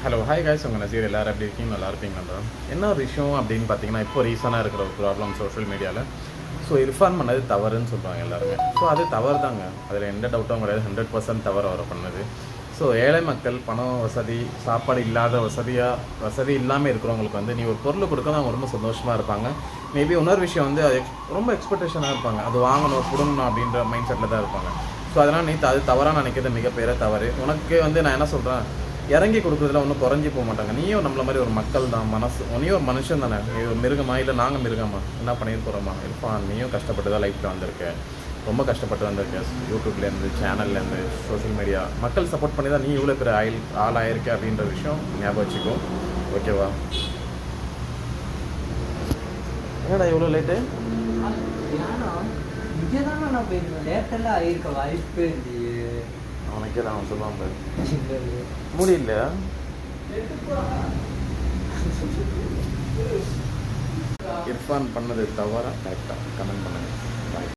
Hello hi guys, உங்கள் நசீர் எல்லோரும் எப்படி இருக்கீங்க? நல்லா இருப்பீங்க நம்புறேன். என்ன ஒரு விஷயம் அப்படின்னு பார்த்தீங்கன்னா, இப்போ ரீசனாக இருக்கிற ஒரு ப்ராப்ளம் சோஷியல் மீடியாவில். ஸோ இர்ஃபான் பண்ணது தவறுன்னு சொல்கிறாங்க எல்லாருமே. ஸோ அது தவறு தாங்க, அதில் எந்த டவுட்டும் கிடையாது. 100% தவறு அவர் பண்ணது. ஸோ ஏழை மக்கள், பணம் வசதி, சாப்பாடு இல்லாத வசதி இல்லாமல் இருக்கிறவங்களுக்கு வந்து நீ ஒரு பொருள் கொடுக்கணும், அவங்க ரொம்ப சந்தோஷமாக இருப்பாங்க. மேபி இன்னொரு விஷயம் வந்து அது ரொம்ப எக்ஸ்பெக்டேஷனாக இருப்பாங்க, அது வாங்கணும் கொடுங்கணும் அப்படின்ற மைண்ட் செட்டில் தான் இருப்பாங்க. ஸோ அதனால் நீ அது தவறாக நினைக்கிறது மிகப்பெரிய தவறு. உனக்கு வந்து நான் என்ன சொல்கிறேன், இறங்கி கொடுக்குறதுல ஒன்றும் குறைஞ்சி போக மாட்டாங்க. நீயும் நம்மள மாதிரி ஒரு மக்கள் தான், நீயும் ஒரு மனுஷன் தானே. நீ ஒரு மிருகமா, இல்லை நாங்கள் மிருகமா? என்ன பண்ணிட்டு போகிறோமா? இருப்பான், நீயும் கஷ்டப்பட்டு தான் லைஃப்பில் வந்திருக்க, ரொம்ப கஷ்டப்பட்டு வந்திருக்க. யூடியூப்லேருந்து, சேனல்லேருந்து, சோஷியல் மீடியா, மக்கள் சப்போர்ட் பண்ணி தான் நீ இவ்வளோ பேர் ஆளாயிருக்க அப்படின்ற விஷயம் ஞாபகம் வச்சுக்கோ. ஓகேவா? என்னடா இவ்வளோ லேட்டு? இங்கே தானே நான் போயிருக்கேன், லேட்டெல்லாம் ஆகிருக்க வாய்ப்பே இல்லையே. அவனுக்கே நான் சொல்லுவாங்க முடியல. இர்ஃபான் பண்ணது தவறா கரெக்டாக கமெண்ட் பண்ணுங்க.